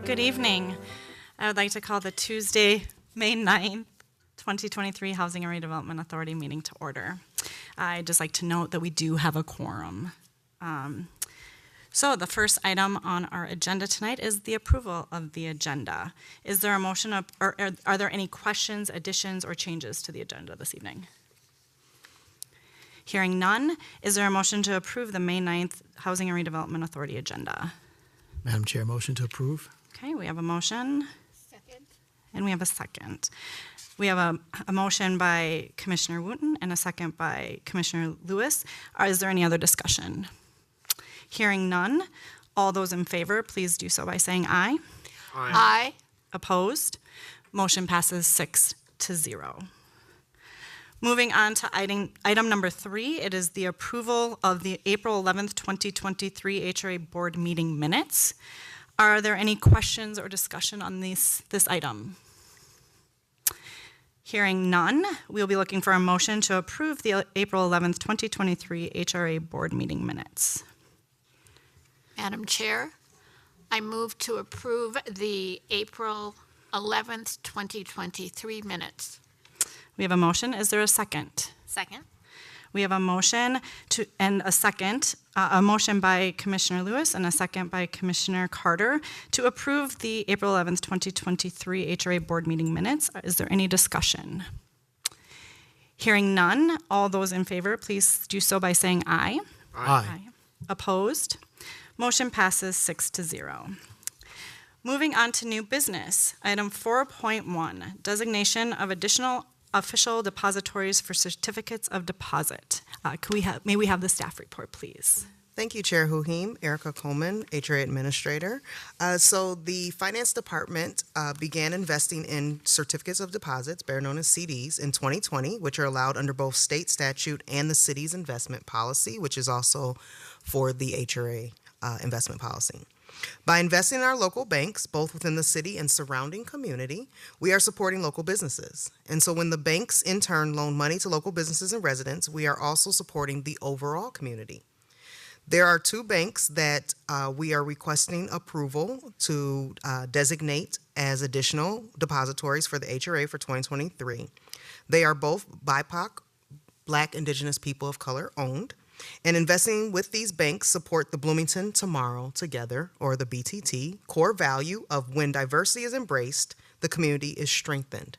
Good evening. I would like to call the Tuesday, May 9th, 2023 Housing and Redevelopment Authority meeting to order. I'd just like to note that we do have a quorum. So the first item on our agenda tonight is the approval of the agenda. Is there a motion or are there any questions, additions, or changes to the agenda this evening? Hearing none, is there a motion to approve the May 9th Housing and Redevelopment Authority agenda? Madam Chair, motion to approve. Okay, we have a motion. Second. And we have a second. We have a motion by Commissioner Wooten and a second by Commissioner Lewis. Is there any other discussion? Hearing none, all those in favor, please do so by saying aye. Aye. Opposed? Motion passes 6-0. Moving on to item number 3, it is the approval of the April 11th, 2023 HRA Board meeting minutes. Are there any questions or discussion on this item? Hearing none, we'll be looking for a motion to approve the April 11th, 2023 HRA Board meeting minutes. Madam Chair, I move to approve the April 11th, 2023 minutes. We have a motion. Is there a second? Second. We have a motion and a second, a motion by Commissioner Lewis and a second by Commissioner Carter to approve the April 11th, 2023 HRA Board meeting minutes. Is there any discussion? Hearing none, all those in favor, please do so by saying aye. Aye. Opposed? Motion passes 6-0. Moving on to new business. Item 4.1, designation of additional official depositories for certificates of deposit. May we have the staff report, please? Thank you, Chair Huhim. Erica Coleman, HRA Administrator. So the Finance Department began investing in certificates of deposits, better known as CDs, in 2020, which are allowed under both state statute and the city's investment policy, which is also for the HRA investment policy. By investing in our local banks, both within the city and surrounding community, we are supporting local businesses. And so when the banks in turn loan money to local businesses and residents, we are also supporting the overall community. There are 2 banks that we are requesting approval to designate as additional depositories for the HRA for 2023. They are both BIPOC, Black, Indigenous People of Color owned. And investing with these banks support the Bloomington Tomorrow Together, or the BTT, core value of when diversity is embraced, the community is strengthened.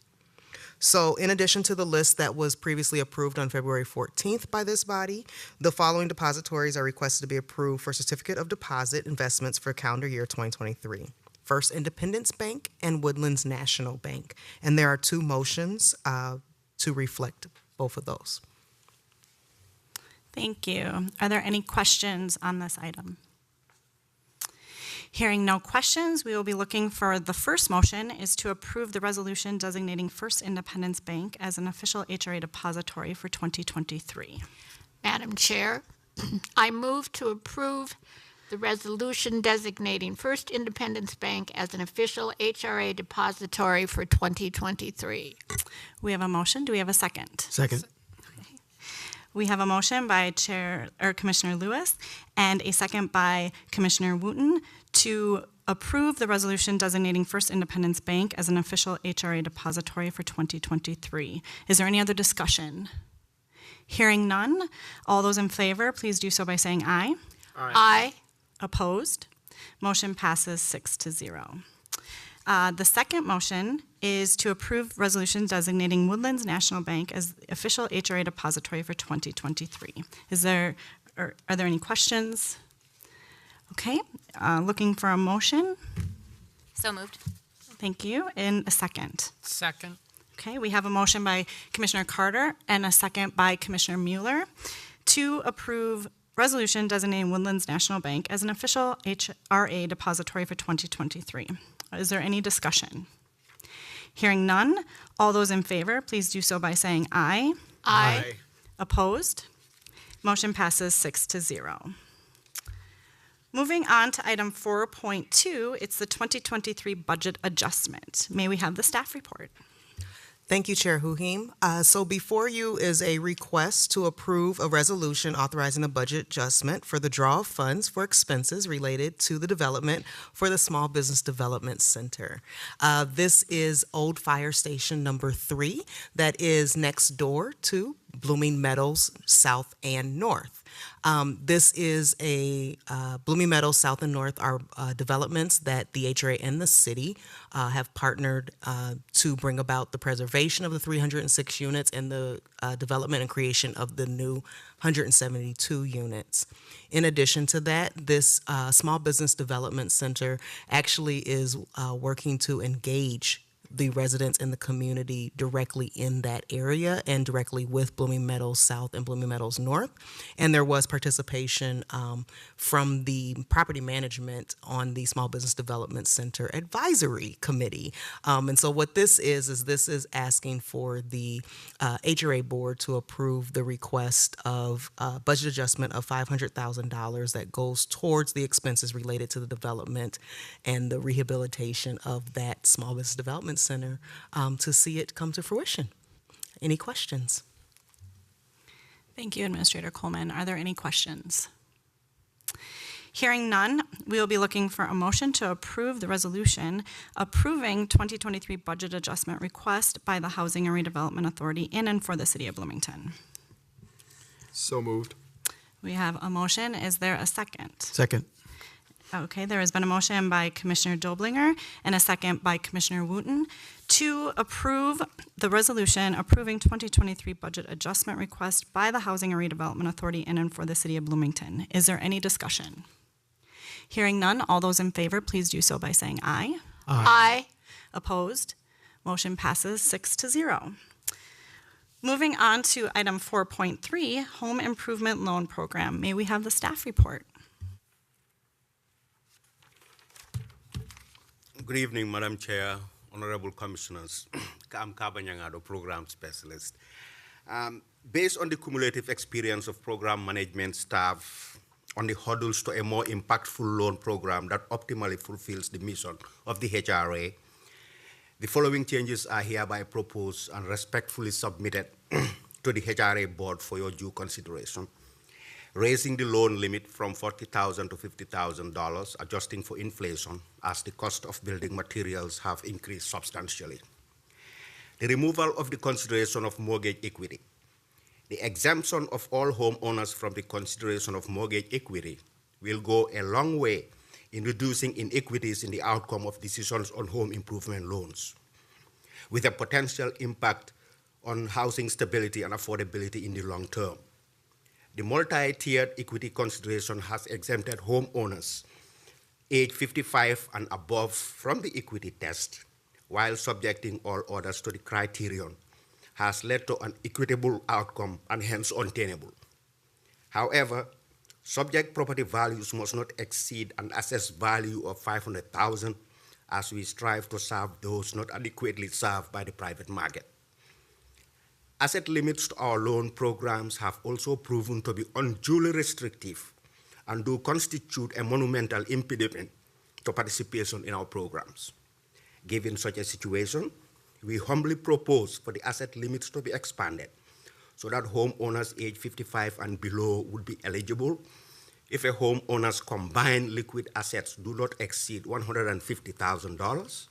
So in addition to the list that was previously approved on February 14th by this body, the following depositories are requested to be approved for certificate of deposit investments for calendar year 2023. First Independence Bank and Woodlands National Bank. And there are 2 motions to reflect both of those. Thank you. Are there any questions on this item? Hearing no questions, we will be looking for the first motion is to approve the resolution designating First Independence Bank as an official HRA depository for 2023. Madam Chair, I move to approve the resolution designating First Independence Bank as an official HRA depository for 2023. We have a motion. Do we have a second? Second. We have a motion by Commissioner Lewis and a second by Commissioner Wooten to approve the resolution designating First Independence Bank as an official HRA depository for 2023. Is there any other discussion? Hearing none, all those in favor, please do so by saying aye. Aye. Aye. Opposed? Motion passes 6-0. The second motion is to approve resolution designating Woodlands National Bank as the official HRA depository for 2023. Are there any questions? Okay, looking for a motion. So moved. Thank you. And a second. Second. Okay, we have a motion by Commissioner Carter and a second by Commissioner Mueller to approve resolution designating Woodlands National Bank as an official HRA depository for 2023. Is there any discussion? Hearing none, all those in favor, please do so by saying aye. Aye. Opposed? Motion passes 6-0. Moving on to item 4.2, it's the 2023 budget adjustment. May we have the staff report? Thank you, Chair Huhim. So before you is a request to approve a resolution authorizing a budget adjustment for the draw of funds for expenses related to the development for the Small Business Development Center. This is Old Fire Station number 3 that is next door to Blooming Meadows South and North. This is a Blooming Meadows South and North are developments that the HRA and the city have partnered to bring about the preservation of the 306 units and the development and creation of the new 172 units. In addition to that, this Small Business Development Center actually is working to engage the residents in the community directly in that area and directly with Blooming Meadows South and Blooming Meadows North. And there was participation from the property management on the Small Business Development Center Advisory Committee. And so what this is asking for the HRA board to approve the request of budget adjustment of $500,000 that goes towards the expenses related to the development and the rehabilitation of that Small Business Development Center to see it come to fruition. Any questions? Thank you, Administrator Coleman. Are there any questions? Hearing none, we will be looking for a motion to approve the resolution approving 2023 budget adjustment request by the Housing and Redevelopment Authority in and for the City of Bloomington. So moved. We have a motion. Is there a second? Second. Okay, there has been a motion by Commissioner Doblinger and a second by Commissioner Wooten to approve the resolution approving 2023 budget adjustment request by the Housing and Redevelopment Authority in and for the City of Bloomington. Is there any discussion? Hearing none, all those in favor, please do so by saying aye. Aye. Opposed? Motion passes 6-0. Moving on to item 4.3, Home Improvement Loan Program. May we have the staff report? Good evening, Madam Chair, Honorable Commissioners. I'm Kabanyangado, Program Specialist. Based on the cumulative experience of program management staff on the hurdles to a more impactful loan program that optimally fulfills the mission of the HRA, the following changes are hereby proposed and respectfully submitted to the HRA board for your due consideration. Raising the loan limit from $40,000 to $50,000, adjusting for inflation as the cost of building materials have increased substantially. The removal of the consideration of mortgage equity. The exemption of all homeowners from the consideration of mortgage equity will go a long way in reducing inequities in the outcome of decisions on home improvement loans, with a potential impact on housing stability and affordability in the long term. The multi-tiered equity consideration has exempted homeowners age 55 and above from the equity test, while subjecting all others to the criterion, has led to an equitable outcome and hence untenable. However, subject property values must not exceed an assessed value of $500,000 as we strive to serve those not adequately served by the private market. Asset limits to our loan programs have also proven to be unduly restrictive and do constitute a monumental impediment to participation in our programs. Given such a situation, we humbly propose for the asset limits to be expanded so that homeowners age 55 and below would be eligible if a homeowner's combined liquid assets do not exceed $150,000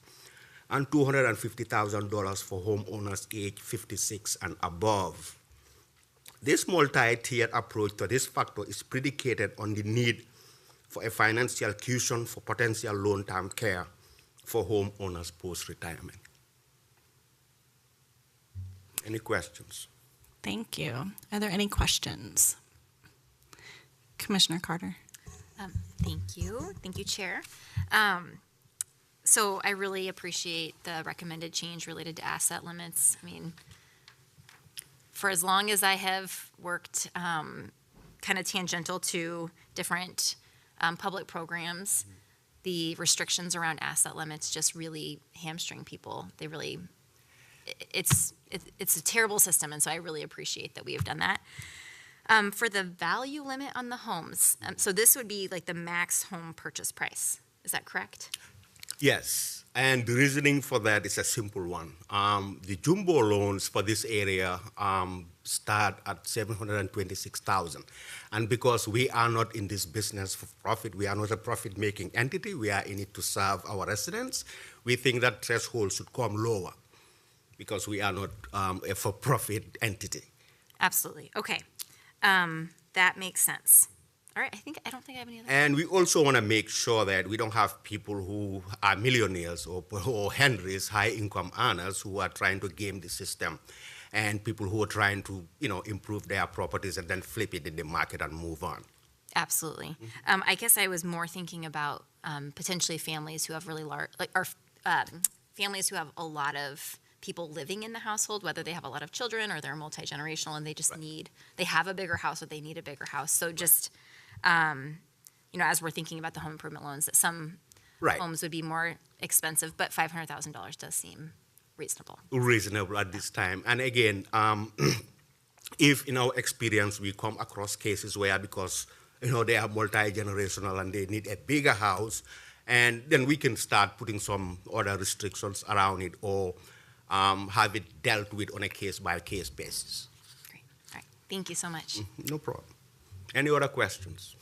and $250,000 for homeowners age 56 and above. This multi-tiered approach to this factor is predicated on the need for a financial cushion for potential long-term care for homeowners post-retirement. Any questions? Thank you. Are there any questions? Commissioner Carter. Thank you. Thank you, Chair. So I really appreciate the recommended change related to asset limits. I mean, for as long as I have worked kind of tangential to different public programs, the restrictions around asset limits just really hamstring people. They really, it's a terrible system, and so I really appreciate that we have done that. For the value limit on the homes, so this would be like the max home purchase price. Is that correct? Yes, And the reasoning for that is a simple one. The jumbo loans for this area start at $726,000. And because we are not in this business for profit, we are not a profit-making entity, we are in it to serve our residents, we think that threshold should come lower because we are not a for-profit entity. Absolutely. Okay. That makes sense. All right. I don't think I have any other. And we also want to make sure that we don't have people who are millionaires or Henrys, high-income earners, who are trying to game the system, and people who are trying to, improve their properties and then flip it in the market and move on. Absolutely. I guess I was more thinking about potentially families who have really large, families who have a lot of people living in the household, whether they have a lot of children or they're multi-generational and they just they have a bigger house or they need a bigger house. So just, as we're thinking about the home improvement loans, that some homes would be more expensive, but $500,000 does seem reasonable. Reasonable at this time. And again, if in our experience we come across cases where because they are multi-generational and they need a bigger house, and then we can start putting some other restrictions around it or have it dealt with on a case-by-case basis. Great. All right. Thank you so much. No problem. Any other questions?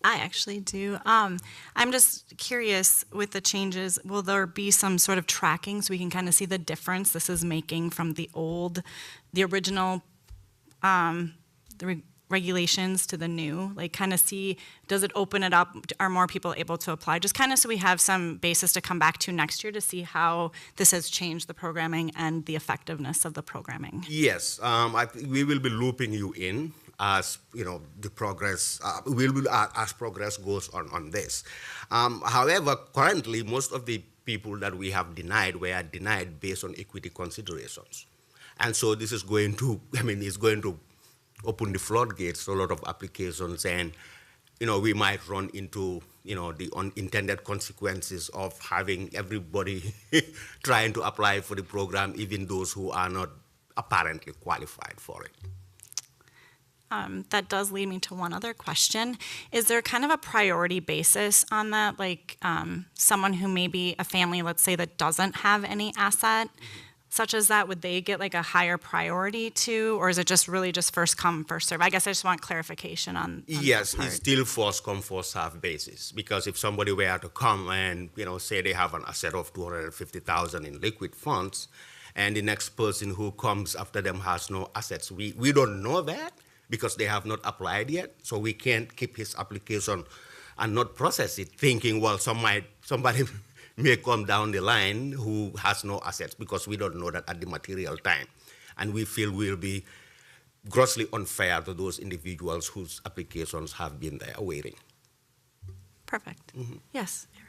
I actually do. I'm just curious with the changes, will there be some sort of tracking so we can kind of see the difference this is making from the original regulations to the new? Like kind of see, does it open it up? Are more people able to apply? Just kind of so we have some basis to come back to next year to see how this has changed the programming and the effectiveness of the programming. Yes, we will be looping you in as the progress as progress goes on this. However, currently most of the people that we have denied were denied based on equity considerations, and so this is going to it's going to open the floodgates to a lot of applications, and we might run into the unintended consequences of having everybody trying to apply for the program, even those who are not apparently qualified for it. That does lead me to one other question. Is there kind of a priority basis on that? Like someone who may be a family, let's say, that doesn't have any asset, such as that, would they get like a higher priority too? Or is it just really just first come, first serve? I guess I just want clarification on yes, that part. It's still first come, first serve basis. Because if somebody were to come and, say they have an asset of $250,000 in liquid funds, and the next person who comes after them has no assets, we don't know that, because they have not applied yet, so we can't keep his application and not process it, thinking, well, somebody may come down the line who has no assets, because we don't know that at the material time. And we feel will be grossly unfair to those individuals whose applications have been there waiting. Perfect. Yes, Eric.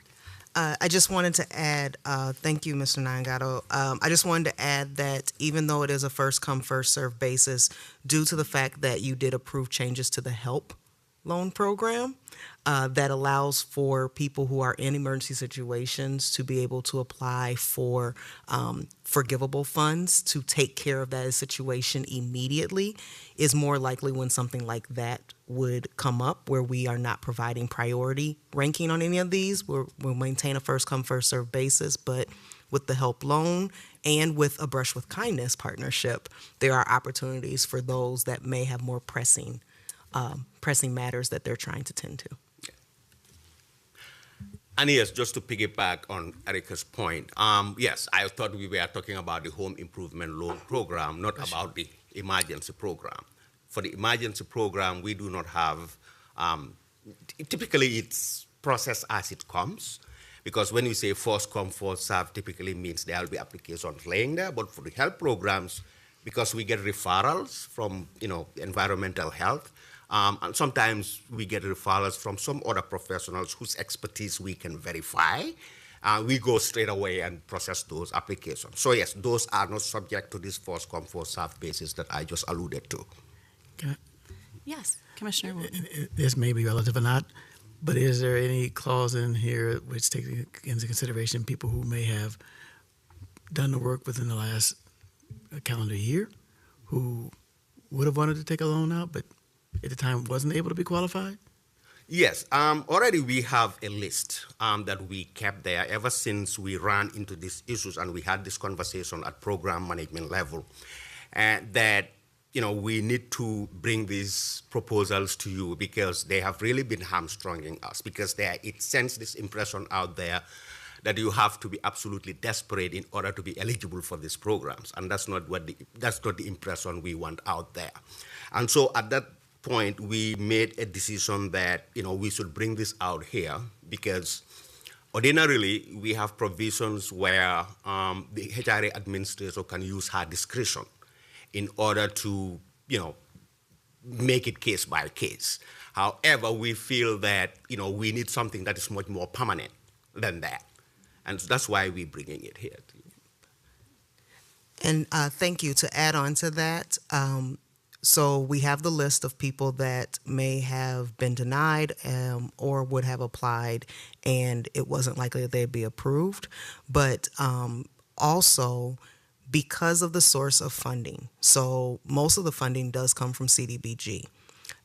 I just wanted to add, thank you, Mr. Nyangato. I just wanted to add that even though it is a first come, first serve basis, due to the fact that you did approve changes to the HELP loan program, that allows for people who are in emergency situations to be able to apply for forgivable funds to take care of that situation immediately, is more likely when something like that would come up, where we are not providing priority ranking on any of these. We'll maintain a first come, first serve basis, but with the HELP loan and with a Brush with Kindness partnership, there are opportunities for those that may have more pressing matters that they're trying to tend to. And yes, just to piggyback on Erica's point, yes, I thought we were talking about the home improvement loan program, not about the emergency program. For the emergency program, we do not have, typically it's processed as it comes, because when we say first come, first serve, typically means there will be applications laying there. But for the health programs, because we get referrals from, environmental health, and sometimes we get referrals from some other professionals whose expertise we can verify. We go straight away and process those applications. So yes, those are not subject to this first come, first serve basis that I just alluded to. Yes, Commissioner Wooten. This may be relative or not, but is there any clause in here which takes into consideration people who may have done the work within the last calendar year, who would have wanted to take a loan out, but at the time wasn't able to be qualified? Yes, already we have a list that we kept there ever since we ran into these issues and we had this conversation at program management level, and that we need to bring these proposals to you because they have really been hamstringing us because it sends this impression out there that you have to be absolutely desperate in order to be eligible for these programs, and that's not the impression we want out there. And so at that point, we made a decision that we should bring this out here because ordinarily we have provisions where the HRA administrator can use her discretion in order to make it case by case. However, we feel that we need something that is much more permanent than that, and so that's why we're bringing it here. And thank you. To add on to that, so we have the list of people that may have been denied or would have applied, and it wasn't likely that they'd be approved. But also, because of the source of funding, so most of the funding does come from CDBG.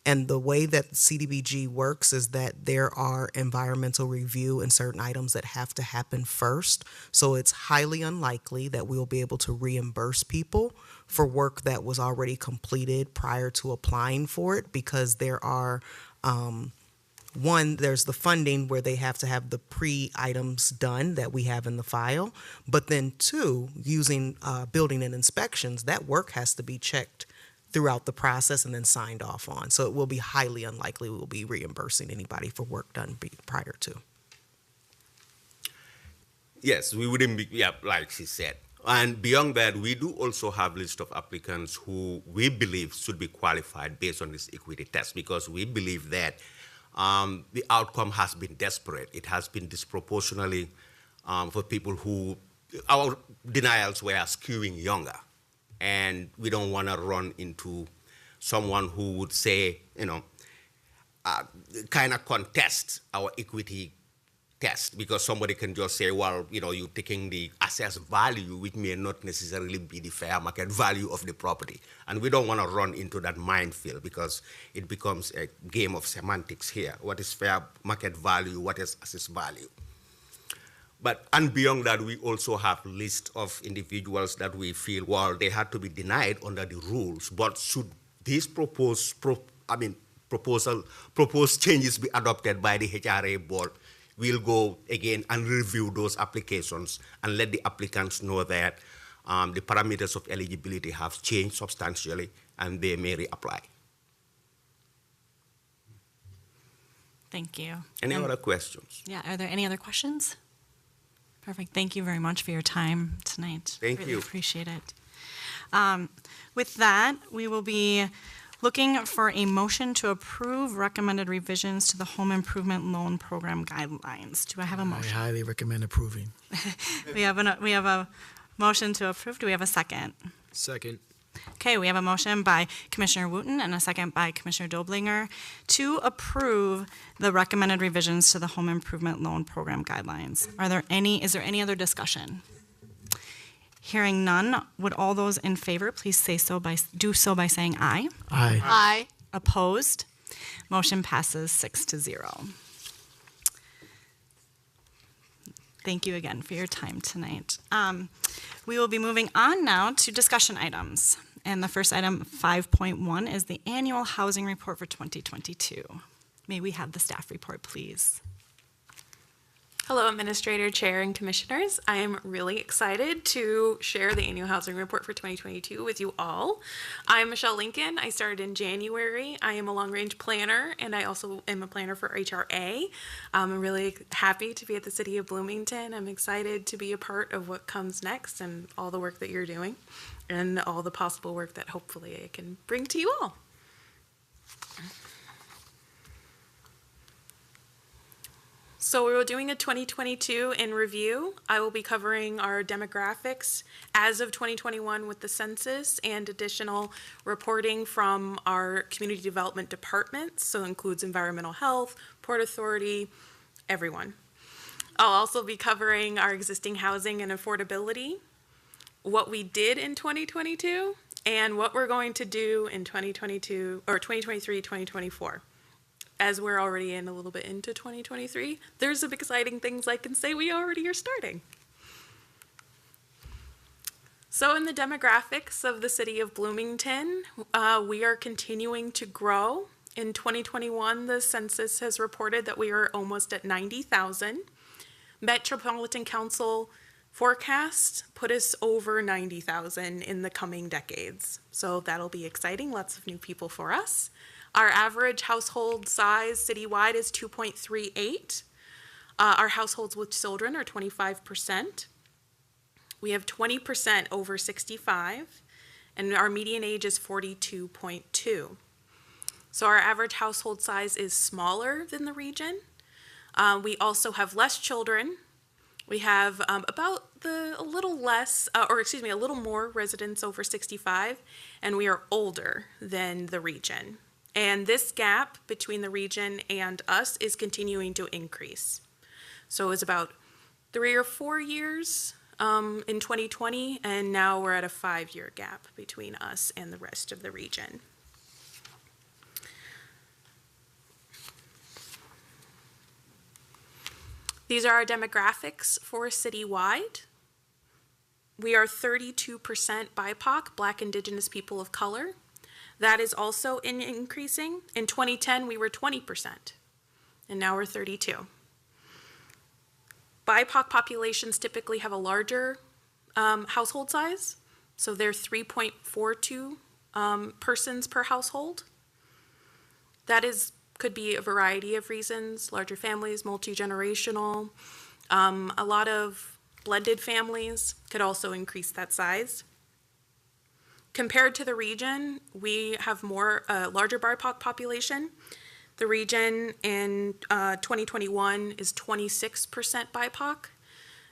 And the way that CDBG works is that there are environmental review and certain items that have to happen first. So it's highly unlikely that we'll be able to reimburse people for work that was already completed prior to applying for it because there are, there's the funding where they have to have the pre-items done that we have in the file. But then two, using building and inspections, that work has to be checked throughout the process and then signed off on. So it will be highly unlikely we will be reimbursing anybody for work done prior to. Yes, we wouldn't be, like she said. And beyond that, we do also have a list of applicants who we believe should be qualified based on this equity test because we believe that the outcome has been desperate. It has been disproportionately for people who, our denials were skewing younger. And we don't want to run into someone who would say, kind of contest our equity test because somebody can just say, well, you're taking the assessed value, which may not necessarily be the fair market value of the property. And we don't want to run into that minefield because it becomes a game of semantics here. What is fair market value? What is assessed value? And beyond that, we also have a list of individuals that we feel, well, they had to be denied under the rules. But should these proposed changes be adopted by the HRA board, we'll go again and review those applications and let the applicants know that the parameters of eligibility have changed substantially and they may reapply. Thank you. Any other questions? Yeah, are there any other questions? Perfect. Thank you very much for your time tonight. Thank really you. Appreciate it. With that, we will be looking for a motion to approve recommended revisions to the Home Improvement Loan Program guidelines. Do I have a I motion? highly recommend approving. We have a motion to approve. Do we have a second? Second. Okay, we have a motion by Commissioner Wooten and a second by Commissioner Doblinger to approve the recommended revisions to the Home Improvement Loan Program guidelines. Is there any other discussion? Hearing none, would all those in favor please do so by saying aye? Aye. Aye. Opposed? Motion passes 6-0. Thank you again for your time tonight. We will be moving on now to discussion items. And the first item, 5.1, is the annual housing report for 2022. May we have the staff report, please? Hello, Administrator, Chair, and Commissioners. I am really excited to share the annual housing report for 2022 with you all. I'm Michelle Lincoln. I started in January. I am a long-range planner, and I also am a planner for HRA. I'm really happy to be at the City of Bloomington. I'm excited to be a part of what comes next and all the work that you're doing and all the possible work that hopefully I can bring to you all. So we're doing a 2022 in review. I will be covering our demographics as of 2021 with the census and additional reporting from our community development departments. So it includes environmental health, Port Authority, everyone. I'll also be covering our existing housing and affordability, what we did in 2022, and what we're going to do in 2022 or 2023, 2024. as we're already a little bit into 2023, there's some exciting things I can say we already are starting. So in the demographics of the city of Bloomington, we are continuing to grow. In 2021, the census has reported that we are almost at 90,000. Metropolitan Council forecast put us over 90,000 in the coming decades. So that'll be exciting, lots of new people for us. Our average household size citywide is 2.38. Our households with children are 25%. We have 20% over 65, and our median age is 42.2. So our average household size is smaller than the region. We also have less children. We have a little more residents over 65, and we are older than the region. And this gap between the region and us is continuing to increase. So it was about 3 or 4 years in 2020, and now we're at a 5-year gap between us and the rest of the region. These are our demographics for citywide. We are 32% BIPOC, Black, Indigenous people of color. That is also increasing. In 2010, we were 20%, and now we're 32%. BIPOC populations typically have a larger household size, so they're 3.42 persons per household. That could be a variety of reasons: larger families, multi-generational. A lot of blended families could also increase that size. Compared to the region, we have larger BIPOC population. The region in 2021 is 26% BIPOC.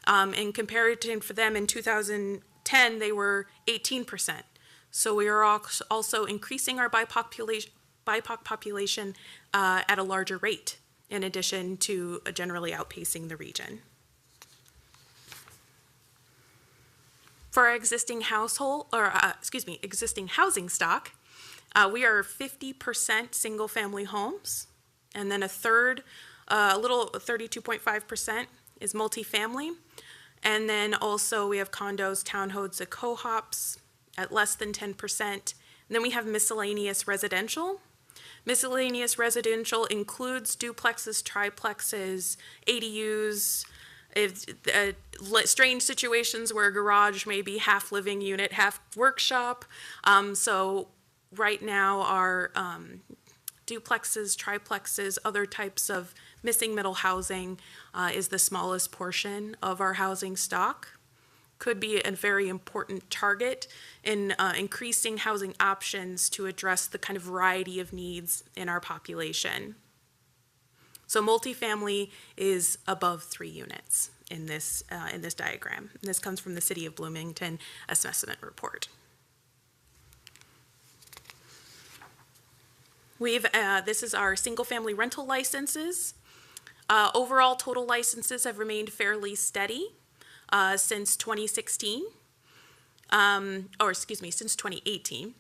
And compared to for them in 2010, they were 18%. So we are also increasing our BIPOC population at a larger rate, in addition to generally outpacing the region. For our existing existing housing stock, we are 50% single-family homes, and then a third, a little 32.5% is multifamily, and then also we have condos, townhomes, and co-ops at less than 10%. And then we have miscellaneous residential. Miscellaneous residential includes duplexes, triplexes, ADUs, strange situations where a garage may be half living unit, half workshop. So right now our duplexes, triplexes, other types of missing middle housing is the smallest portion of our housing stock. Could be a very important target in increasing housing options to address the kind of variety of needs in our population. So multifamily is above 3 units in this diagram. And this comes from the City of Bloomington assessment report. This is our single-family rental licenses. Overall total licenses have remained fairly steady since 2016, since 2018.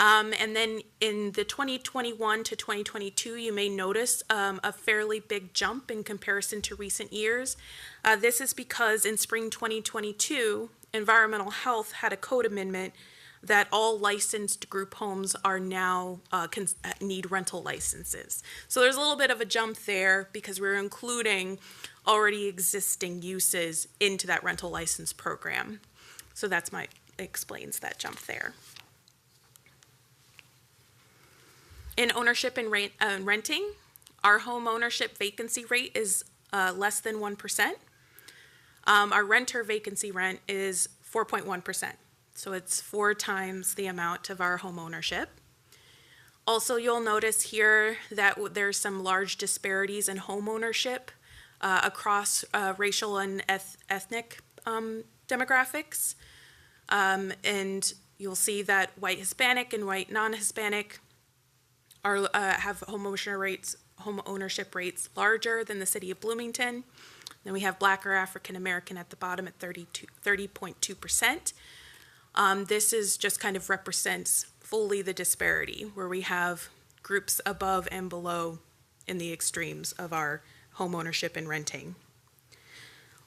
And then in the 2021 to 2022, you may notice a fairly big jump in comparison to recent years. This is because in spring 2022, Environmental Health had a code amendment that all licensed group homes are now need rental licenses. So there's a little bit of a jump there because we're including already existing uses into that rental license program. So explains that jump there. In ownership and renting, our home ownership vacancy rate is less than 1%. Our renter vacancy rent is 4.1%. So it's 4 times the amount of our home ownership. Also, you'll notice here that there's some large disparities in home ownership across racial and ethnic demographics. And you'll see that white Hispanic and white non-Hispanic have home ownership rates larger than the city of Bloomington. Then we have Black or African American at the bottom at 30.2%. This is just kind of represents fully the disparity where we have groups above and below in the extremes of our home ownership and renting.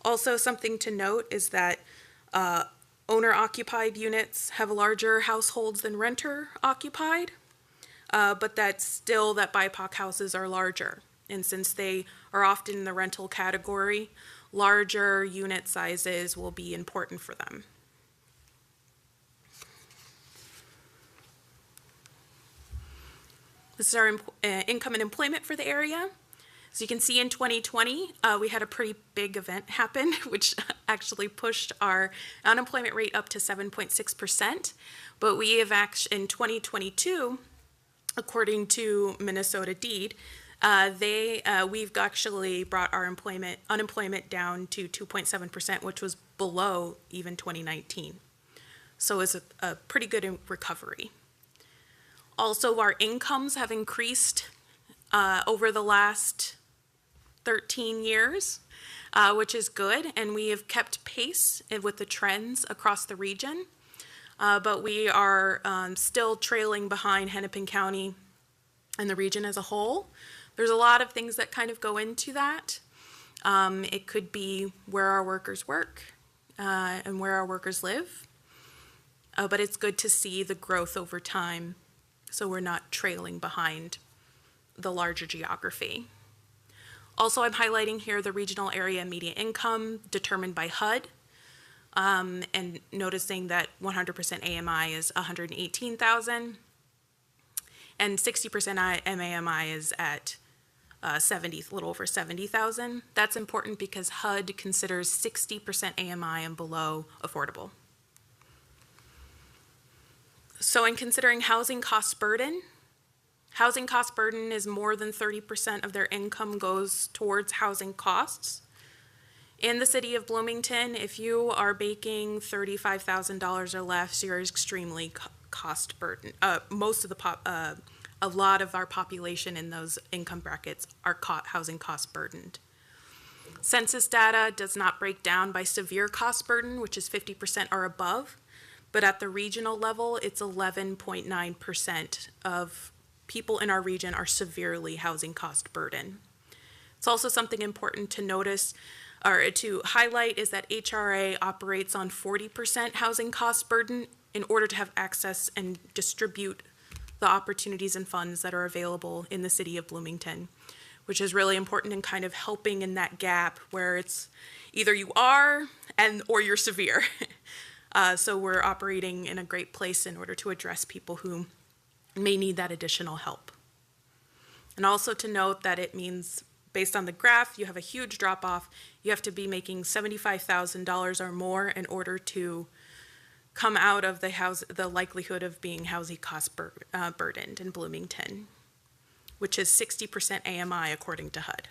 Also, something to note is that owner-occupied units have larger households than renter-occupied, but that still that BIPOC houses are larger. And since they are often in the rental category, larger unit sizes will be important for them. This is our income and employment for the area. So you can see in 2020, we had a pretty big event happen, which actually pushed our unemployment rate up to 7.6%. But we have actually, in 2022, according to Minnesota Deed, we've actually brought our unemployment down to 2.7%, which was below even 2019. So it's a pretty good recovery. Also, our incomes have increased over the last 13 years, which is good, and we have kept pace with the trends across the region, but we are still trailing behind Hennepin County and the region as a whole. There's a lot of things that kind of go into that. It could be where our workers work and where our workers live, but it's good to see the growth over time so we're not trailing behind the larger geography. Also, I'm highlighting here the regional area median income determined by HUD, and noticing that 100% AMI is 118,000, and 60% MAMI is at a little over 70,000. That's important because HUD considers 60% AMI and below affordable. So in considering housing cost burden is more than 30% of their income goes towards housing costs. In the city of Bloomington, if you are making $35,000 or less, you're extremely cost burden. A lot of our population in those income brackets are housing cost burdened. Census data does not break down by severe cost burden, which is 50% or above, but at the regional level, it's 11.9% of people in our region are severely housing cost burden. It's also something important to notice or to highlight is that HRA operates on 40% housing cost burden in order to have access and distribute the opportunities and funds that are available in the city of Bloomington, which is really important in kind of helping in that gap where it's either you are or you're severe. So we're operating in a great place in order to address people who may need that additional help. And also to note that it means, based on the graph, you have a huge drop off. You have to be making $75,000 or more in order to come out of the likelihood of being housing cost burdened in Bloomington, which is 60% AMI according to HUD.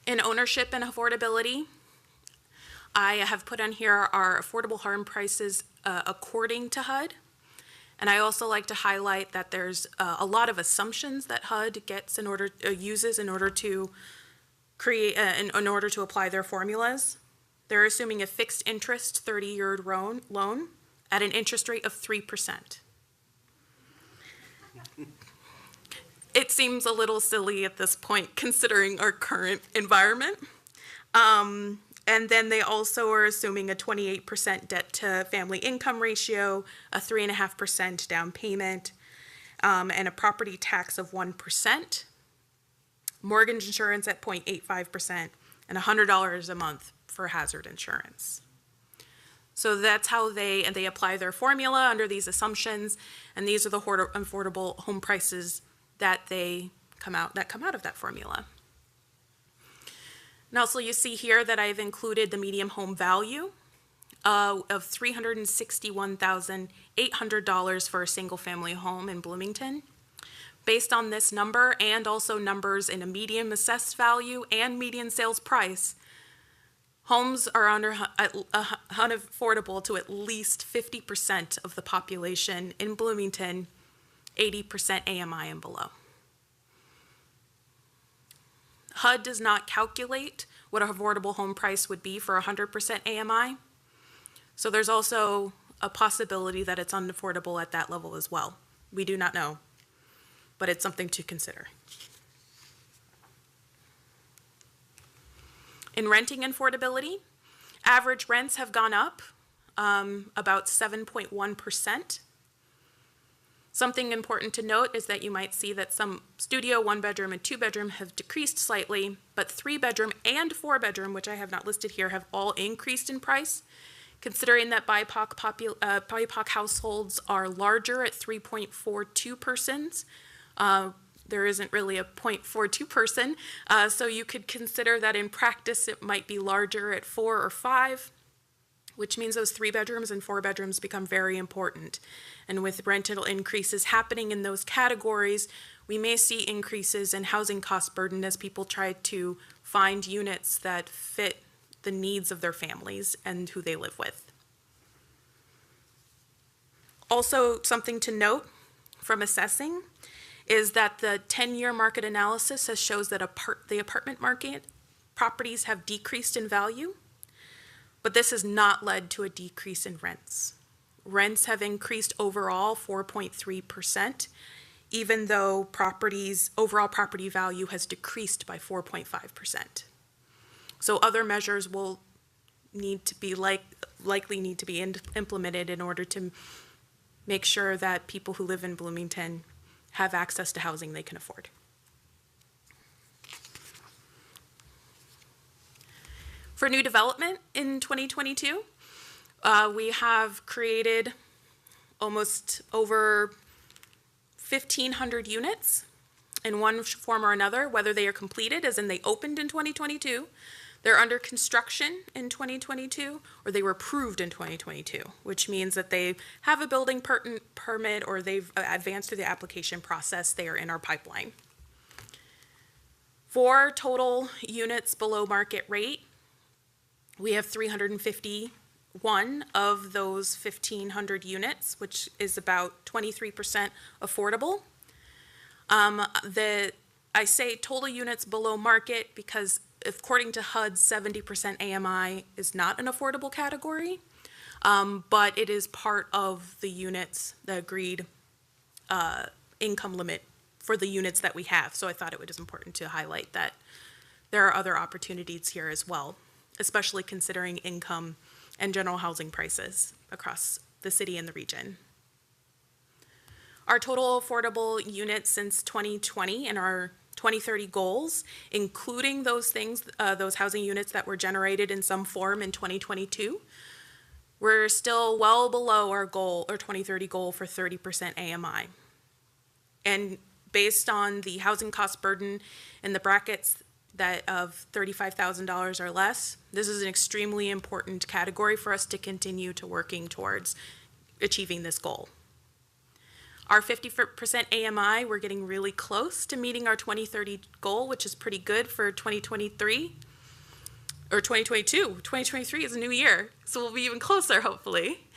In ownership and affordability, I have put on here our affordable home prices according to HUD. And I also like to highlight that there's a lot of assumptions that HUD uses in order to create, in order to apply their formulas. They're assuming a fixed interest 30-year loan at an interest rate of 3%. It seems a little silly at this point considering our current environment. And then they also are assuming a 28% debt to family income ratio, a 3.5% down payment, and a property tax of 1%, mortgage insurance at 0.85%, and $100 a month for hazard insurance. So that's how they apply their formula under these assumptions, and these are the affordable home prices that come out of that formula. And also you see here that I've included the median home value of $361,800 for a single family home in Bloomington. Based on this number and also numbers in a median assessed value and median sales price, homes are unaffordable to at least 50% of the population in Bloomington, 80% AMI and below. HUD does not calculate what an affordable home price would be for 100% AMI. So there's also a possibility that it's unaffordable at that level as well. We do not know, but it's something to consider. In renting affordability, average rents have gone up about 7.1%. Something important to note is that you might see that some studio, 1-bedroom, and 2-bedroom have decreased slightly, but 3-bedroom and 4-bedroom, which I have not listed here, have all increased in price. Considering that BIPOC households are larger at 3.42 persons, there isn't really a 0.42 person, so you could consider that in practice it might be larger at 4 or 5, which means those 3-bedrooms and 4-bedrooms become very important. And with rental increases happening in those categories, we may see increases in housing cost burden as people try to find units that fit the needs of their families and who they live with. Also, something to note from assessing is that the 10-year market analysis shows that the apartment market properties have decreased in value, but this has not led to a decrease in rents. Rents have increased overall 4.3%, even though overall property value has decreased by 4.5%. So other measures will need to be likely need to be implemented in order to make sure that people who live in Bloomington have access to housing they can afford. For new development in 2022, we have created almost over 1,500 units in one form or another, whether they are completed, as in they opened in 2022, they're under construction in 2022, or they were approved in 2022, which means that they have a building permit or they've advanced through the application process. They are in our pipeline. For total units below market rate, we have 351 of those 1,500 units, which is about 23% affordable. I say total units below market because according to HUD, 70% AMI is not an affordable category, but it is part of the units, the agreed income limit for the units that we have. So I thought it was important to highlight that there are other opportunities here as well, especially considering income and general housing prices across the city and the region. Our total affordable units since 2020 and our 2030 goals, including those things, those housing units that were generated in some form in 2022, we're still well below our goal, our 2030 goal for 30% AMI. And based on the housing cost burden in the brackets that of $35,000 or less, this is an extremely important category for us to continue to working towards achieving this goal. Our 50% AMI, we're getting really close to meeting our 2030 goal, which is pretty good for 2023 or 2022. 2023 is a new year, so we'll be even closer, hopefully.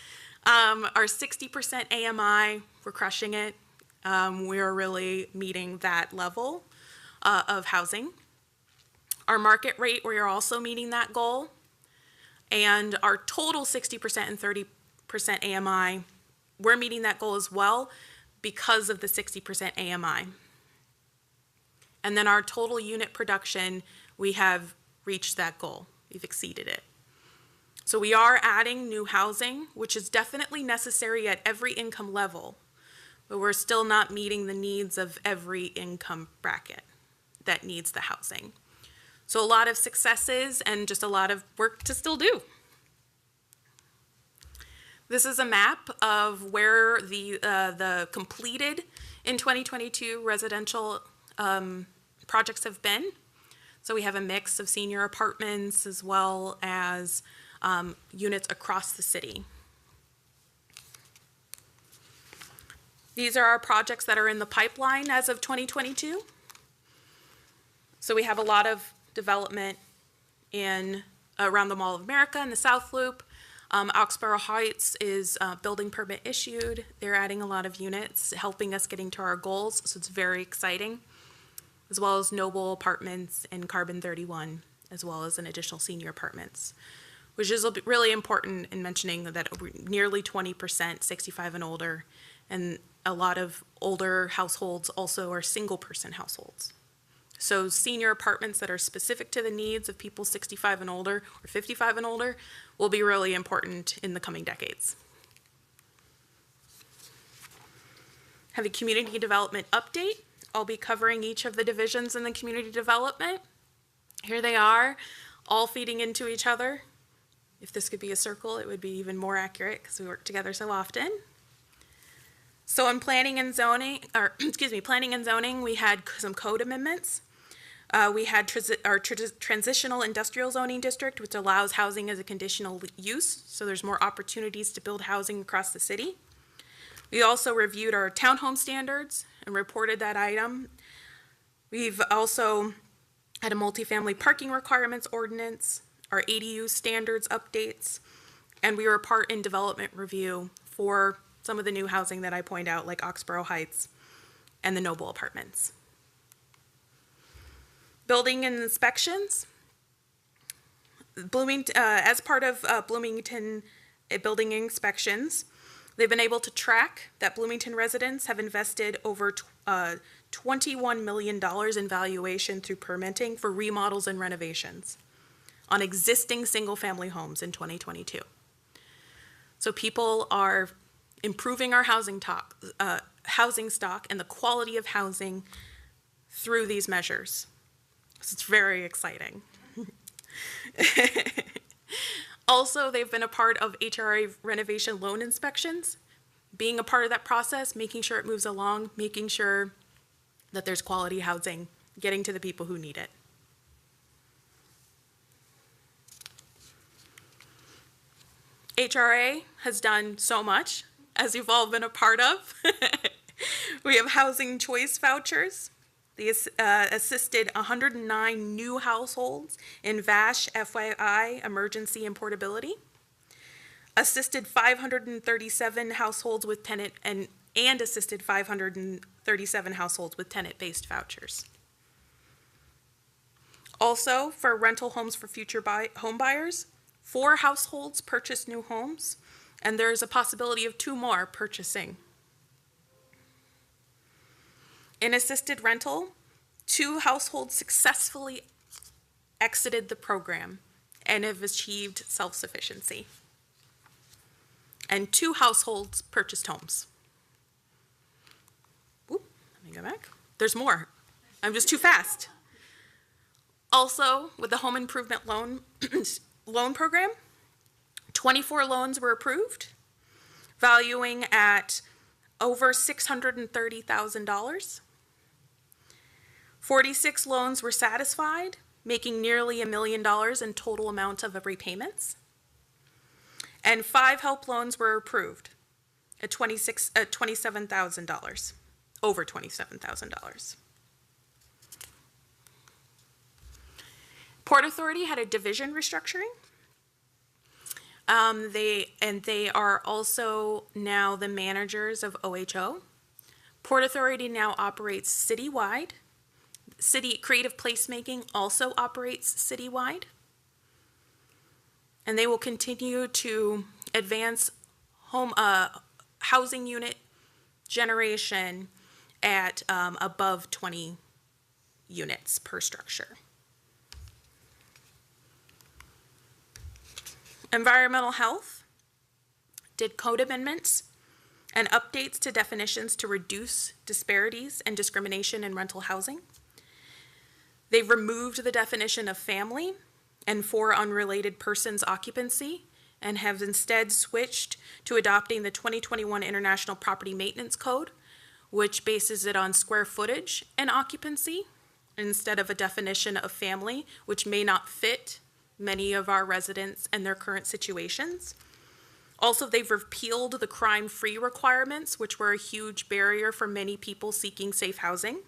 Our 60% AMI, we're crushing it. We're really meeting that level of housing. Our market rate, we are also meeting that goal. And our total 60% and 30% AMI, we're meeting that goal as well because of the 60% AMI. And then our total unit production, we have reached that goal. We've exceeded it. So we are adding new housing, which is definitely necessary at every income level, but we're still not meeting the needs of every income bracket that needs the housing. So a lot of successes and just a lot of work to still do. This is a map of where the completed in 2022 residential projects have been. So we have a mix of senior apartments as well as units across the city. These are our projects that are in the pipeline as of 2022. So we have a lot of development in around the Mall of America and the South Loop. Oxborough Heights is building permit issued. They're adding a lot of units, helping us getting to our goals, so it's very exciting. As well as Noble Apartments and Carbon 31, as well as an additional senior apartments. which is really important in mentioning that nearly 20% 65 and older, and a lot of older households also are single-person households. So senior apartments that are specific to the needs of people 65 and older or 55 and older will be really important in the coming decades. Have a community development update. I'll be covering each of the divisions in the community development. Here they are, all feeding into each other. If this could be a circle, it would be even more accurate because we work together so often. So in planning and zoning, we had some code amendments. We had our transitional industrial zoning district, which allows housing as a conditional use, so there's more opportunities to build housing across the city. We also reviewed our townhome standards and reported that item. We've also had a multifamily parking requirements ordinance, our ADU standards updates, and we were part in development review for some of the new housing that I point out, like Oxborough Heights and the Noble Apartments. Building and inspections. Bloomington, as part of Bloomington building inspections, they've been able to track that Bloomington residents have invested over $21 million in valuation through permitting for remodels and renovations on existing single-family homes in 2022. So people are improving our housing stock and the quality of housing through these measures. So it's very exciting. Also, they've been a part of HRA renovation loan inspections, being a part of that process, making sure it moves along, making sure that there's quality housing, getting to the people who need it. HRA has done so much, as you've all been a part of. We have housing choice vouchers. They assisted 109 new households in VASH, FYI, emergency and portability. Assisted 537 households with tenant and assisted 537 households with tenant-based vouchers. Also, for rental homes for future home buyers, 4 households purchased new homes, and there's a possibility of 2 more purchasing. In assisted rental, 2 households successfully exited the program and have achieved self-sufficiency. And 2 households purchased homes. Oop, let me go back. There's more. I'm just too fast. Also, with the home improvement loan program, 24 loans were approved, valuing at over $630,000. 46 loans were satisfied, making nearly $1 million in total amount of repayments. And 5 help loans were approved at $27,000, over $27,000. Port Authority had a division restructuring. They are also now the managers of OHO. Port Authority now operates citywide. City creative placemaking also operates citywide. And they will continue to advance housing unit generation at above 20 units per structure. Environmental health did code amendments and updates to definitions to reduce disparities and discrimination in rental housing. They've removed the definition of family and for unrelated persons occupancy and have instead switched to adopting the 2021 International Property Maintenance Code, which bases it on square footage and occupancy instead of a definition of family, which may not fit many of our residents and their current situations. Also, they've repealed the crime-free requirements, which were a huge barrier for many people seeking safe housing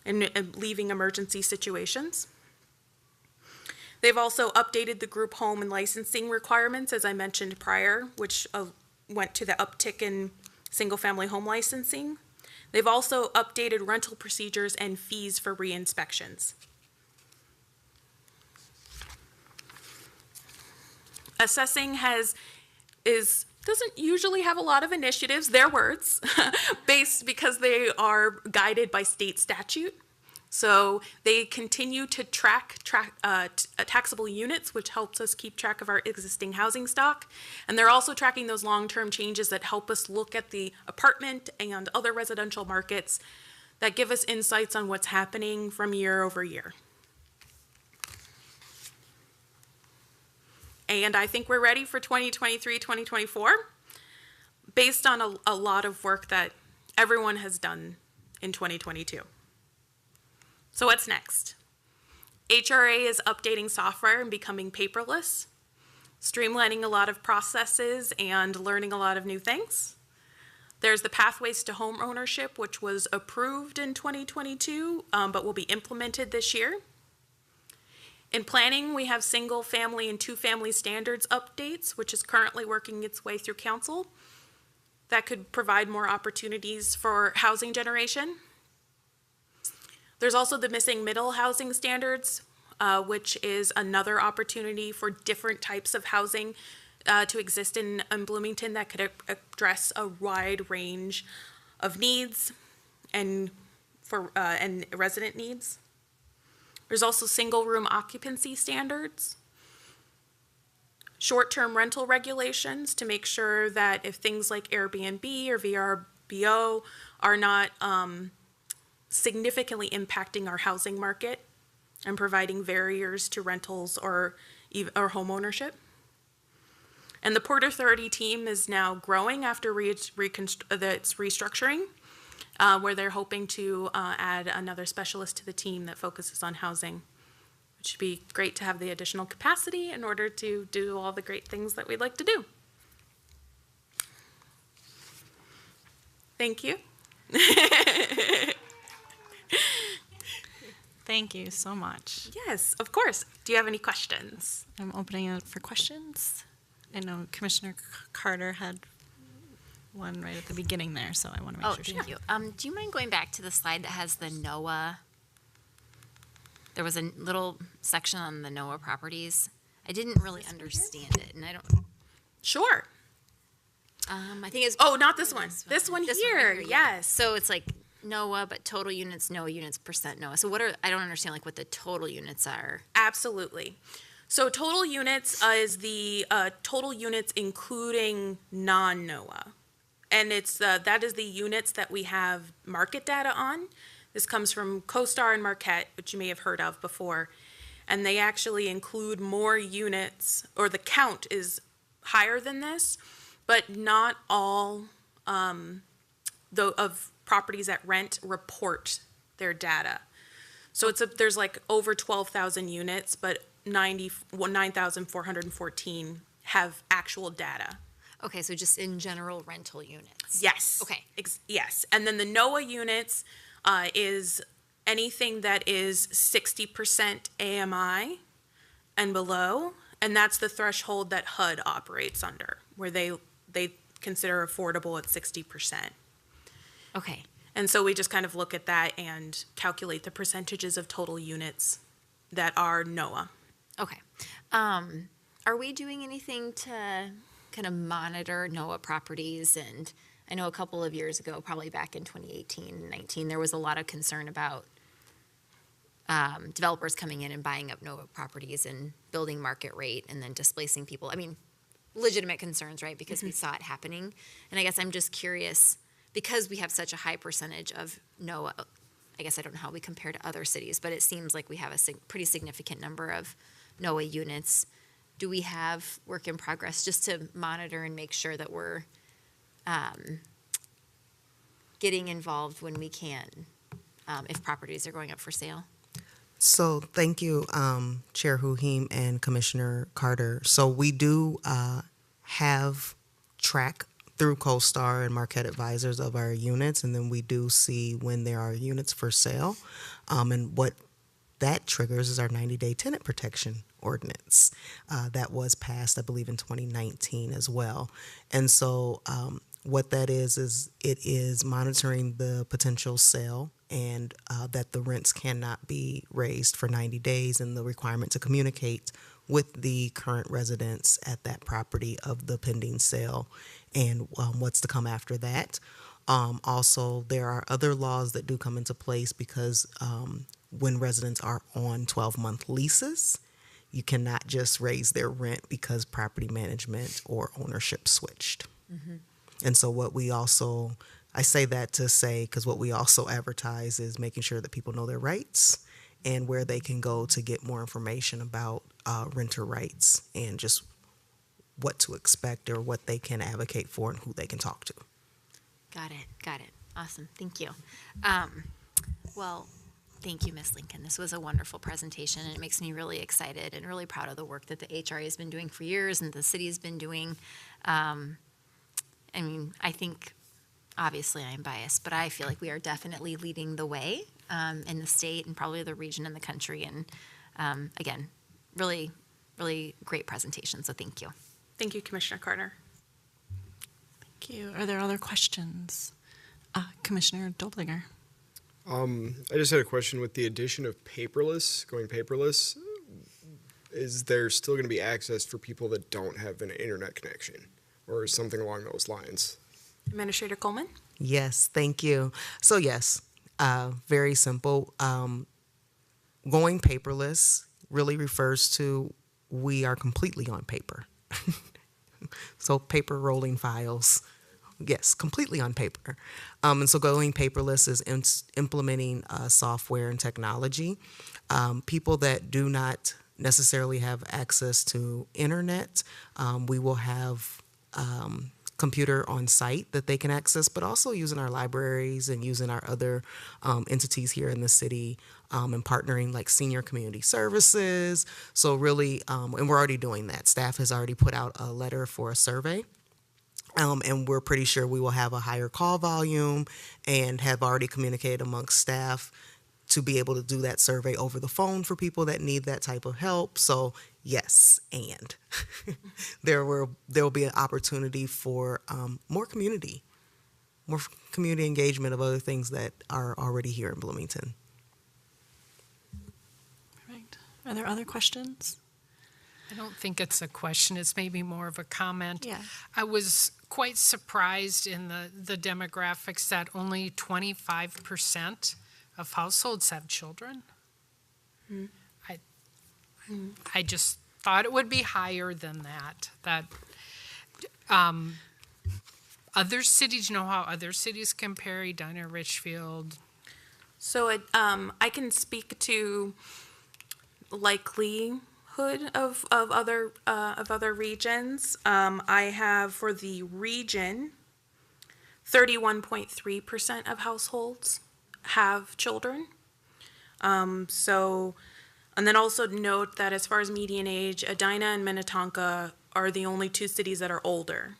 and leaving emergency situations. They've also updated the group home and licensing requirements, as I mentioned prior, which went to the uptick in single-family home licensing. They've also updated rental procedures and fees for re-inspections. Assessing doesn't usually have a lot of initiatives, their words, based because they are guided by state statute. So they continue to track taxable units, which helps us keep track of our existing housing stock. And they're also tracking those long-term changes that help us look at the apartment and other residential markets that give us insights on what's happening from year over year. And I think we're ready for 2023, 2024, based on a lot of work that everyone has done in 2022. So what's next? HRA is updating software and becoming paperless, streamlining a lot of processes and learning a lot of new things. There's the Pathways to Home Ownership, which was approved in 2022, but will be implemented this year. In planning, we have single family and two family standards updates, which is currently working its way through council. That could provide more opportunities for housing generation. There's also the missing middle housing standards, which is another opportunity for different types of housing to exist in Bloomington that could address a wide range of needs and resident needs. There's also single room occupancy standards, short-term rental regulations to make sure that if things like Airbnb or VRBO are not significantly impacting our housing market and providing barriers to rentals or home ownership. And the Port Authority team is now growing after its restructuring, where they're hoping to add another specialist to the team that focuses on housing, which would be great to have the additional capacity in order to do all the great things that we'd like to do. Thank you. Thank you so much. Yes, of course. Do you have any questions? I'm opening it for questions. I know Commissioner Carter had one right at the beginning there, so I want to make sure. Thank you. Do you mind going back to the slide that has the NOAA? There was a little section on the NOAA properties. I didn't really understand it, and I don't. Sure. I think it's. Oh, not this one. This one here. Right Yes. So it's like NOAA, but total units, NOAA units, percent NOAA. So I don't understand like what the total units are. Absolutely. So total units is the total units including non-NOAA. And that is the units that we have market data on. This comes from CoStar and Marquette, which you may have heard of before. And they actually include more units, or the count is higher than this, but not all of properties that rent report their data. So there's like over 12,000 units, but 9,414 have actual data. Okay, so just in general rental units. Yes. Okay. Yes. And then the NOAA units is anything that is 60% AMI and below, and that's the threshold that HUD operates under, where they consider affordable at 60%. Okay. And so we just kind of look at that and calculate the percentages of total units that are NOAA. Okay. Are we doing anything to kind of monitor NOAA properties? And I know a couple of years ago, probably back in 2018 and 19, there was a lot of concern about developers coming in and buying up NOAA properties and building market rate and then displacing people. I mean, legitimate concerns, right? Because we saw it happening. And I guess I'm just curious, because we have such a high percentage of NOAA, I guess I don't know how we compare to other cities, but it seems like we have a pretty significant number of NOAA units. Do we have work in progress just to monitor and make sure that we're getting involved when we can if properties are going up for sale? So thank you, Chair Huhim and Commissioner Carter. So we do have track through CoStar and Marquette Advisors of our units, and then we do see when there are units for sale. And what that triggers is our 90-day tenant protection ordinance that was passed, I believe, in 2019 as well. And so what that is it is monitoring the potential sale and that the rents cannot be raised for 90 days and the requirement to communicate with the current residents at that property of the pending sale and what's to come after that. Also, there are other laws that do come into place because when residents are on 12-month leases, you cannot just raise their rent because property management or ownership switched. And so what we also, I say that to say, because what we also advertise is making sure that people know their rights and where they can go to get more information about renter rights and just what to expect or what they can advocate for and who they can talk to. Got it. Awesome, thank you. Well, thank you, Ms. Lincoln. This was a wonderful presentation, and it makes me really excited and really proud of the work that the HRA has been doing for years and the city has been doing. I mean, I think, obviously I'm biased, but I feel like we are definitely leading the way in the state and probably the region and the country. And again, really, really great presentation, so thank you. Thank you, Commissioner Carter. Thank you. Are there other questions? Commissioner Doldinger. I just had a question with the addition of going paperless, is there still going to be access for people that don't have an internet connection or something along those lines? Administrator Coleman? Yes, thank you. So yes, very simple. Going paperless really refers to we are completely on paper. So paper rolling files, yes, completely on paper. And so going paperless is implementing software and technology. People that do not necessarily have access to internet, we will have computer on site that they can access, but also using our libraries and using our other entities here in the city and partnering like senior community services. So really, and we're already doing that. Staff has already put out a letter for a survey. And we're pretty sure we will have a higher call volume and have already communicated amongst staff to be able to do that survey over the phone for people that need that type of help. So yes, and there will be an opportunity for more community engagement of other things that are already here in Bloomington. Right. Are there other questions? I don't think it's a question. It's maybe more of a comment. Yeah. I was quite surprised in the demographics that only 25% of households have children. I just thought it would be higher than that. Other cities, you know how other cities compare, Edina, Richfield? So I can speak to likelihood of other regions. I have for the region 31.3% of households have children. And then also note that as far as median age, Edina and Minnetonka are the only two cities that are older.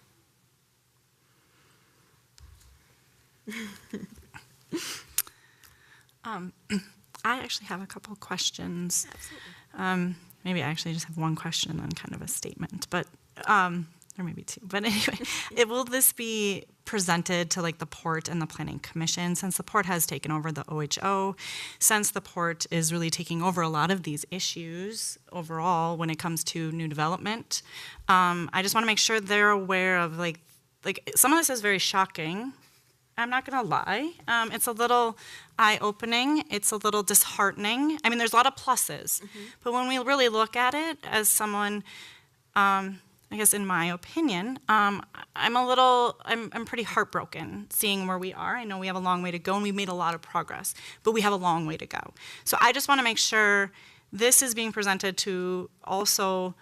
I actually have a couple of questions. Maybe I actually just have one question and then kind of a statement, but or maybe two. But anyway, will this be presented to like the Port and the Planning Commission, since the Port has taken over the OHO, since the Port is really taking over a lot of these issues overall when it comes to new development? I just want to make sure they're aware of like some of this is very shocking. I'm not gonna lie. It's a little eye-opening. It's a little disheartening. I mean, there's a lot of pluses, but when we really look at it as someone, I guess in my opinion, I'm pretty heartbroken seeing where we are. I know we have a long way to go and we've made a lot of progress, but we have a long way to go. So I just wanna make sure this is being presented to also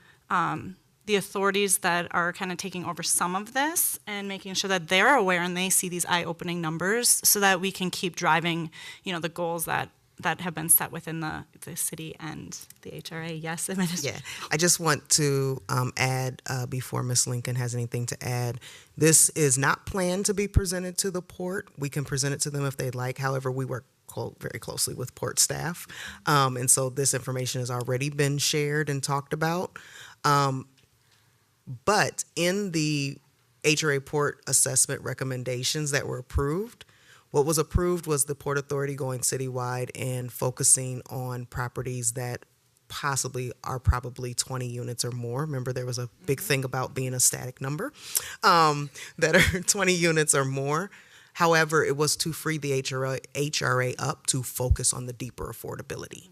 the authorities that are kind of taking over some of this and making sure that they're aware and they see these eye-opening numbers so that we can keep driving, the goals that have been set within the city and the HRA. Yes, Administrator. Yeah, I just want to add before Ms. Lincoln has anything to add, this is not planned to be presented to the Port. We can present it to them if they'd like. However, we work very closely with Port staff. And so this information has already been shared and talked about. But in the HRA Port assessment recommendations that were approved, what was approved was the Port Authority going citywide and focusing on properties that possibly are probably 20 units or more. Remember, there was a big thing about being a static number, that are 20 units or more. However, it was to free the HRA up to focus on the deeper affordability.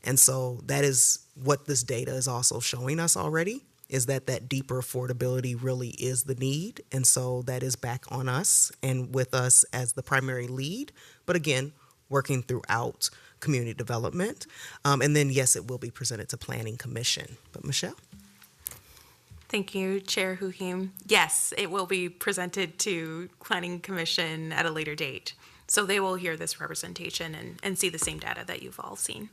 And so that is what this data is also showing us already, is that that deeper affordability really is the need. And so that is back on us and with us as the primary lead. But again, working throughout community development. And then, yes, it will be presented to Planning Commission. But Michelle? Thank you, Chair Huhim. Yes, it will be presented to Planning Commission at a later date. So they will hear this representation and see the same data that you've all seen.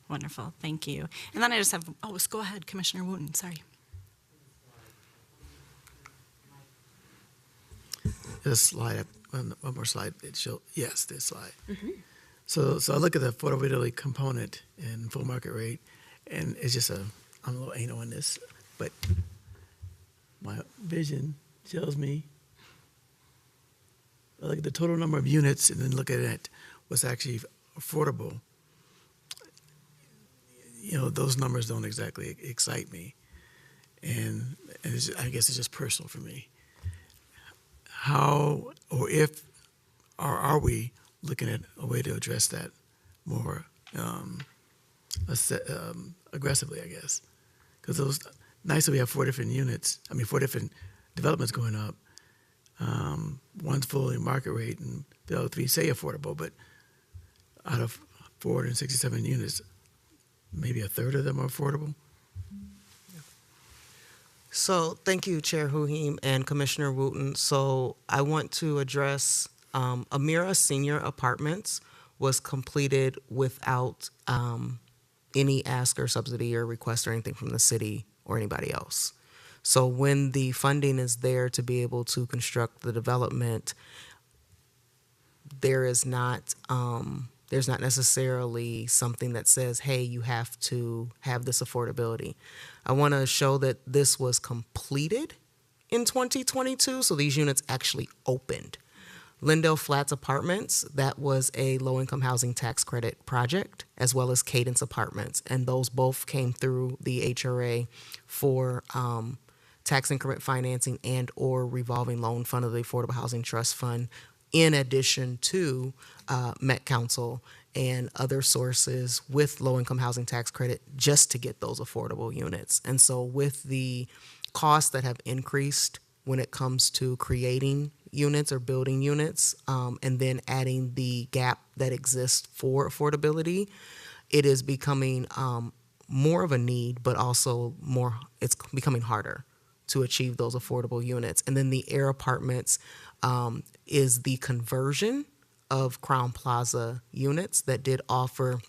Wonderful, thank you. And then I just have, go ahead, Commissioner Wooten, sorry. This slide, one more slide. It shows, yes, this slide. So I look at the affordability component in full market rate, and it's just I'm a little anal on this, but my vision tells me, I look at the total number of units and then look at it, what's actually affordable. You know, those numbers don't exactly excite me. And I guess it's just personal for me. How, or if, or are we looking at a way to address that more aggressively, I guess? Because it was nice that we have 4 different units, 4 different developments going up. One's fully market rate and the other 3 say affordable, but out of 467 units, maybe a third of them are affordable. So thank you, Chair Huhim and Commissioner Wooten. So I want to address Amira Senior Apartments was completed without any ask or subsidy or request or anything from the city or anybody else. So when the funding is there to be able to construct the development, there's not necessarily something that says, hey, you have to have this affordability. I want to show that this was completed in 2022, so these units actually opened. Lindell Flats Apartments, that was a low-income housing tax credit project, as well as Cadence Apartments, and those both came through the HRA for tax increment financing and or revolving loan fund of the Affordable Housing Trust Fund, in addition to Met Council and other sources with low-income housing tax credit just to get those affordable units. And so with the costs that have increased when it comes to creating units or building units, and then adding the gap that exists for affordability, it is becoming more of a need, but also it's becoming harder to achieve those affordable units. And then the Air Apartments is the conversion of Crown Plaza units that did offer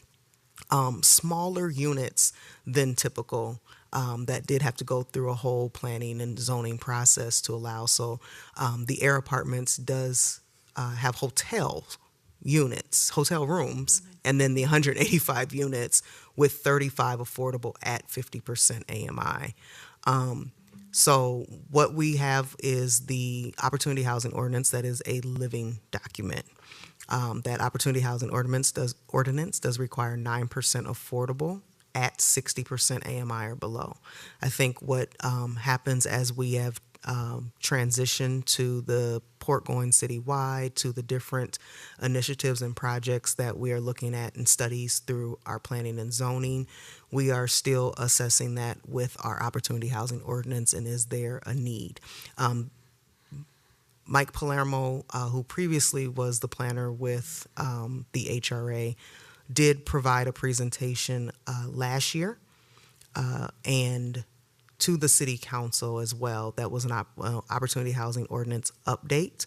smaller units than typical, that did have to go through a whole planning and zoning process to allow. So the Air Apartments does have hotel rooms, and then the 185 units with 35 affordable at 50% AMI. So what we have is the Opportunity Housing Ordinance that is a living document. That Opportunity Housing Ordinance does require 9% affordable at 60% AMI or below. I think what happens as we have transitioned to the port going citywide, to the different initiatives and projects that we are looking at and studies through our planning and zoning, we are still assessing that with our Opportunity Housing Ordinance, and is there a need? Mike Palermo, who previously was the planner with the HRA, did provide a presentation last year and to the City Council as well. That was an Opportunity Housing Ordinance update.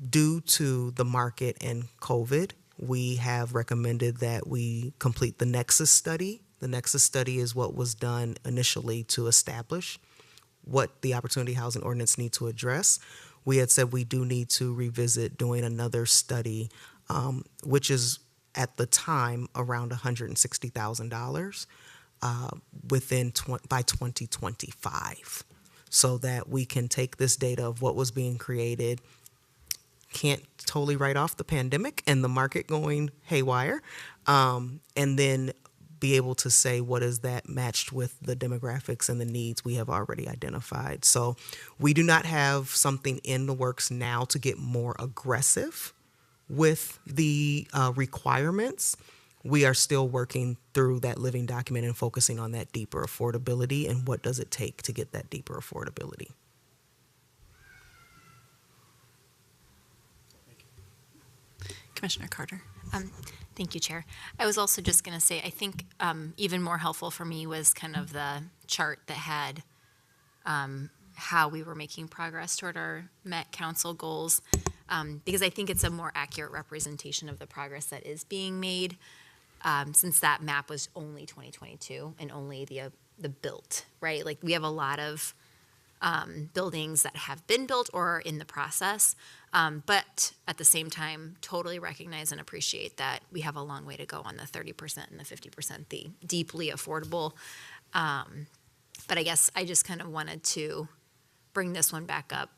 Due to the market and COVID, we have recommended that we complete the Nexus study. The Nexus study is what was done initially to establish what the Opportunity Housing Ordinance needs to address. We had said we do need to revisit doing another study, which is at the time around $160,000 by 2025, so that we can take this data of what was being created. Can't totally write off the pandemic and the market going haywire, and then be able to say what is that matched with the demographics and the needs we have already identified. So we do not have something in the works now to get more aggressive with the requirements. We are still working through that living document and focusing on that deeper affordability and what does it take to get that deeper affordability. Commissioner Carter. Thank you, Chair. I was also just going to say, I think even more helpful for me was kind of the chart that had how we were making progress toward our Met Council goals, because I think it's a more accurate representation of the progress that is being made, since that map was only 2022 and only the built, right? Like we have a lot of buildings that have been built or are in the process, but at the same time, totally recognize and appreciate that we have a long way to go on the 30% and the 50%, the deeply affordable. But I guess I just kind of wanted to bring this one back up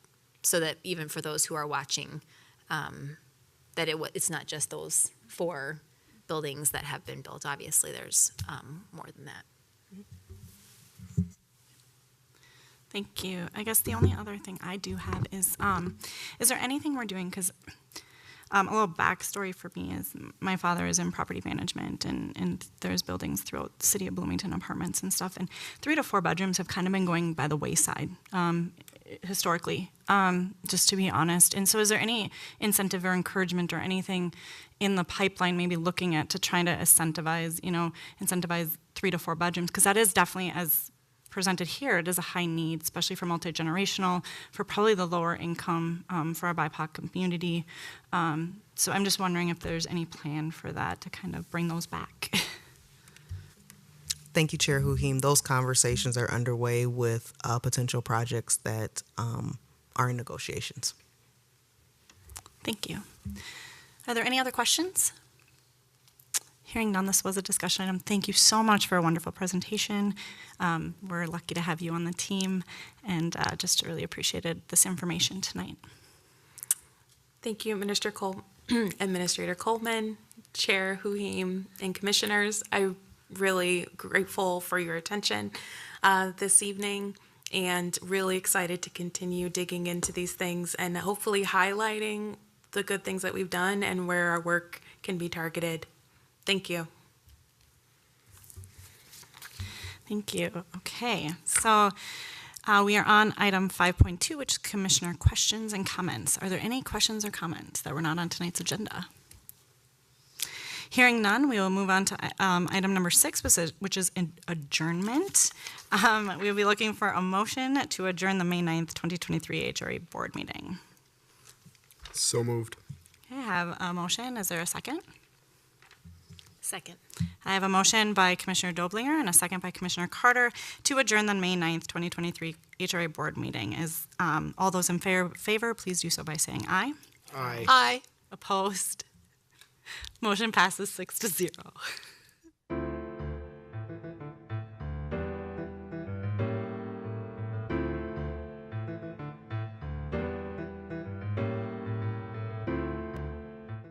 so that even for those who are watching, that it's not just those 4 buildings that have been built. Obviously, there's more than that. Thank you. I guess the only other thing I do have is there anything we're doing, because a little backstory for me is my father is in property management, and there's buildings throughout the city of Bloomington, apartments and stuff, and 3 to 4 bedrooms have kind of been going by the wayside historically, just to be honest. And so is there any incentive or encouragement or anything in the pipeline maybe looking at to try to incentivize 3 to 4 bedrooms? Because that is definitely, as presented here, it is a high need, especially for multi-generational, for probably the lower income, for our BIPOC community. So I'm just wondering if there's any plan for that to kind of bring those back. Thank you, Chair Huhim. Those conversations are underway with potential projects that are in negotiations. Thank you. Are there any other questions? Hearing none, this was a discussion item. Thank you so much for a wonderful presentation. We're lucky to have you on the team, and just really appreciated this information tonight. Thank you, Administrator Coleman, Chair Huhim, and Commissioners. I'm really grateful for your attention this evening, and really excited to continue digging into these things and hopefully highlighting the good things that we've done and where our work can be targeted. Thank you. Thank you. Okay, so we are on item 5.2, which is Commissioner questions and comments. Are there any questions or comments that were not on tonight's agenda? Hearing none, we will move on to item number 6, which is adjournment. We will be looking for a motion to adjourn the May 9th, 2023 HRA board meeting. So moved. Okay, I have a motion. Is there a second? Second. I have a motion by Commissioner Doblinger and a second by Commissioner Carter to adjourn the May 9th, 2023 HRA board meeting. Is all those in favor, please do so by saying aye. Aye. Aye. Opposed? Motion passes 6-0.